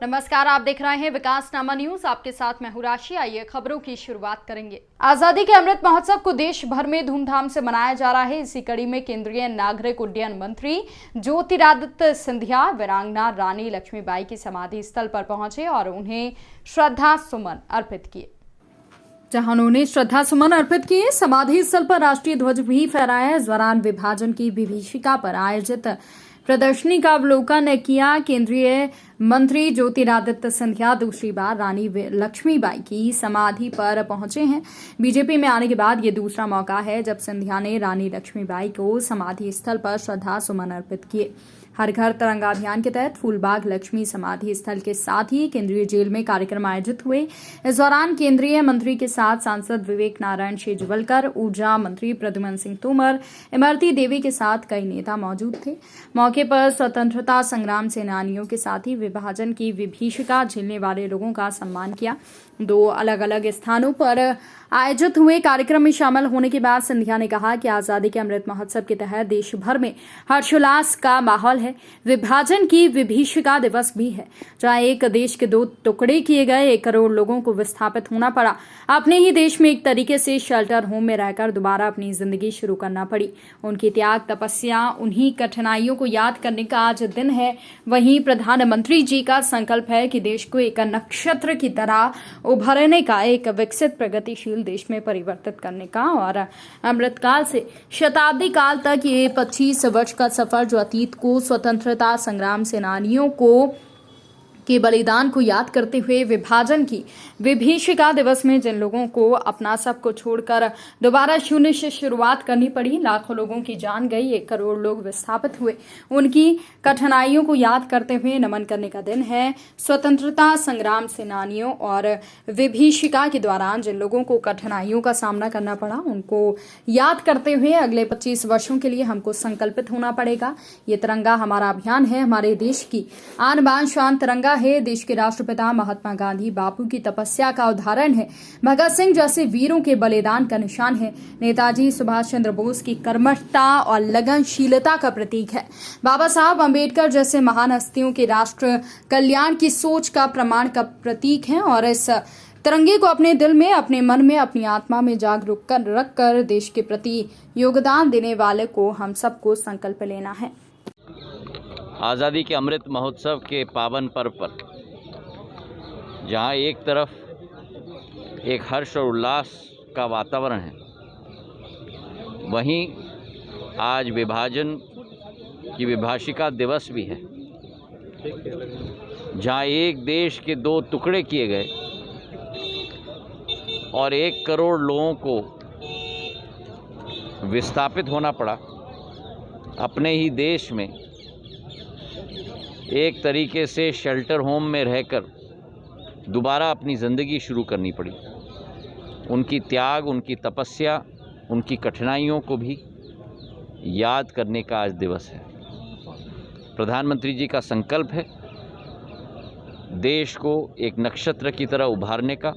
नमस्कार, आप देख रहे हैं विकासनामा न्यूज। आपके साथ मैं हूं राशि। आइए खबरों की शुरुआत करेंगे। आजादी के अमृत महोत्सव को देश भर में धूमधाम से मनाया जा रहा है। इसी कड़ी में केंद्रीय नागरिक उड्डयन मंत्री ज्योतिरादित्य सिंधिया वीरांगना रानी लक्ष्मीबाई की समाधि स्थल पर पहुंचे और उन्हें श्रद्धा सुमन अर्पित किए। समाधि स्थल पर राष्ट्रीय ध्वज भी फहराया। इस दौरान विभाजन की विभीषिका पर आयोजित प्रदर्शनी का अवलोकन किया। केंद्रीय मंत्री ज्योतिरादित्य सिंधिया दूसरी बार रानी लक्ष्मीबाई की समाधि पर पहुंचे हैं। बीजेपी में आने के बाद ये दूसरा मौका है जब सिंधिया ने रानी लक्ष्मीबाई को समाधि स्थल पर श्रद्धा सुमन अर्पित किए। हर घर तिरंगा अभियान के तहत फूलबाग लक्ष्मी समाधि स्थल के साथ ही केंद्रीय जेल में कार्यक्रम आयोजित हुए। इस दौरान केंद्रीय मंत्री के साथ सांसद विवेक नारायण शेजवलकर, ऊर्जा मंत्री प्रद्युमन सिंह तोमर, इमरती देवी के साथ कई नेता मौजूद थे। मौके पर स्वतंत्रता संग्राम सेनानियों के साथ ही विभाजन की विभीषिका झेलने वाले लोगों का सम्मान किया। दो अलग अलग स्थानों पर आयोजित हुए कार्यक्रम में शामिल होने के बाद सिंधिया ने कहा कि आजादी के अमृत महोत्सव के तहत देश भर में हर्षोल्लास का माहौल है। विभाजन की विभीषिका दिवस भी है, जहां एक देश के दो टुकड़े किए गए, 1 करोड़ लोगों को विस्थापित होना पड़ा। अपने ही देश में एक तरीके से शेल्टर होम में रहकर दोबारा अपनी जिंदगी शुरू करना पड़ी। उनकी त्याग, तपस्या, उन्हीं कठिनाइयों को याद करने का आज दिन है। वहीं प्रधानमंत्री जी का संकल्प है कि देश को एक नक्षत्र की तरह उभरने का, एक विकसित प्रगतिशील देश में परिवर्तित करने का और अमृतकाल से शताब्दी काल तक ये 25 वर्ष का सफर जो अतीत को स्वतंत्रता संग्राम सेनानियों के बलिदान को याद करते हुए विभाजन की विभीषिका दिवस में जिन लोगों को अपना सब को छोड़कर दोबारा शून्य से शुरुआत करनी पड़ी, लाखों लोगों की जान गई, 1 करोड़ लोग विस्थापित हुए, उनकी कठिनाइयों को याद करते हुए नमन करने का दिन है। स्वतंत्रता संग्राम सेनानियों और विभीषिका के दौरान जिन लोगों को कठिनाइयों का सामना करना पड़ा, उनको याद करते हुए अगले 25 वर्षों के लिए हमको संकल्पित होना पड़ेगा। ये तिरंगा हमारा अभियान है, हमारे देश की आन बान शान तिरंगा है। देश के राष्ट्रपिता महात्मा गांधी बापू की तपस्या का उदाहरण है। भगत सिंह जैसे वीरों के बलिदान का निशान है। नेताजी सुभाष चंद्र बोस की कर्मठता और लगनशीलता का प्रतीक है। बाबा साहब अंबेडकर जैसे महान हस्तियों के राष्ट्र कल्याण की सोच का प्रमाण का प्रतीक है। और इस तिरंगे को अपने दिल में, अपने मन में, अपनी आत्मा में जागरूक कर रखकर देश के प्रति योगदान देने वाले को हम सबको संकल्प लेना है। आज़ादी के अमृत महोत्सव के पावन पर्व पर जहां एक तरफ एक हर्ष और उल्लास का वातावरण है, वहीं आज विभाजन की विभाषिका दिवस भी है, जहां एक देश के 2 टुकड़े किए गए और 1 करोड़ लोगों को विस्थापित होना पड़ा। अपने ही देश में एक तरीके से शेल्टर होम में रहकर दोबारा अपनी ज़िंदगी शुरू करनी पड़ी। उनकी त्याग, उनकी तपस्या, उनकी कठिनाइयों को भी याद करने का आज दिवस है। प्रधानमंत्री जी का संकल्प है देश को एक नक्षत्र की तरह उभारने का,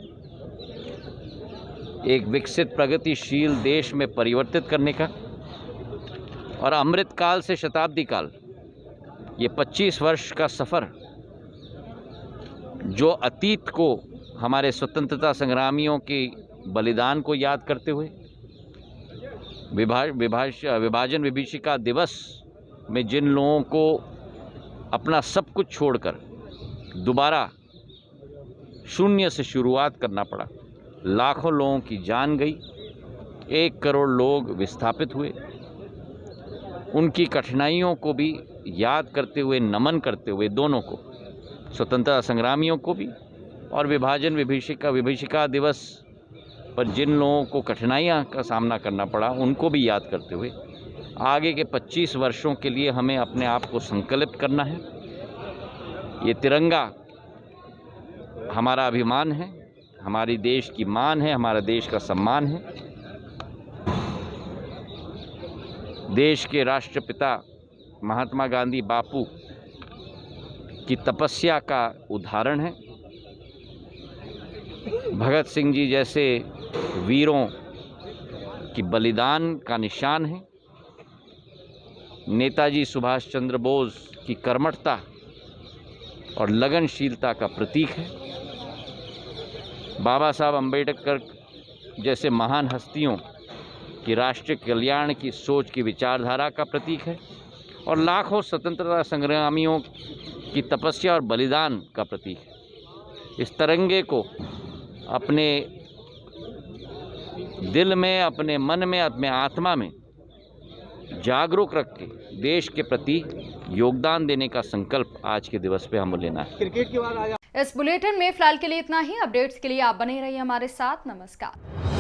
एक विकसित प्रगतिशील देश में परिवर्तित करने का। और अमृत काल से शताब्दी काल, ये 25 वर्ष का सफ़र जो अतीत को, हमारे स्वतंत्रता संग्रामियों के बलिदान को याद करते हुए, विभाजन विभीषिका दिवस में जिन लोगों को अपना सब कुछ छोड़कर दोबारा शून्य से शुरुआत करना पड़ा, लाखों लोगों की जान गई, 1 करोड़ लोग विस्थापित हुए, उनकी कठिनाइयों को भी याद करते हुए, नमन करते हुए, दोनों को, स्वतंत्रता संग्रामियों को भी और विभाजन विभीषिका दिवस पर जिन लोगों को कठिनाइयां का सामना करना पड़ा, उनको भी याद करते हुए आगे के 25 वर्षों के लिए हमें अपने आप को संकल्पित करना है। ये तिरंगा हमारा अभिमान है, हमारी देश की मान है, हमारा देश का सम्मान है। देश के राष्ट्रपिता महात्मा गांधी बापू की तपस्या का उदाहरण है। भगत सिंह जी जैसे वीरों की बलिदान का निशान है। नेताजी सुभाष चंद्र बोस की कर्मठता और लगनशीलता का प्रतीक है। बाबा साहब अम्बेडकर जैसे महान हस्तियों की राष्ट्रीय कल्याण की सोच की विचारधारा का प्रतीक है और लाखों स्वतंत्रता संग्रामियों की तपस्या और बलिदान का प्रतीक है। इस तिरंगे को अपने दिल में, अपने मन में, अपने आत्मा में जागरूक रख के देश के प्रति योगदान देने का संकल्प आज के दिवस पे हमें लेना है। क्रिकेट के बाद इस बुलेटिन में फिलहाल के लिए इतना ही। अपडेट्स के लिए आप बने रहिए हमारे साथ। नमस्कार।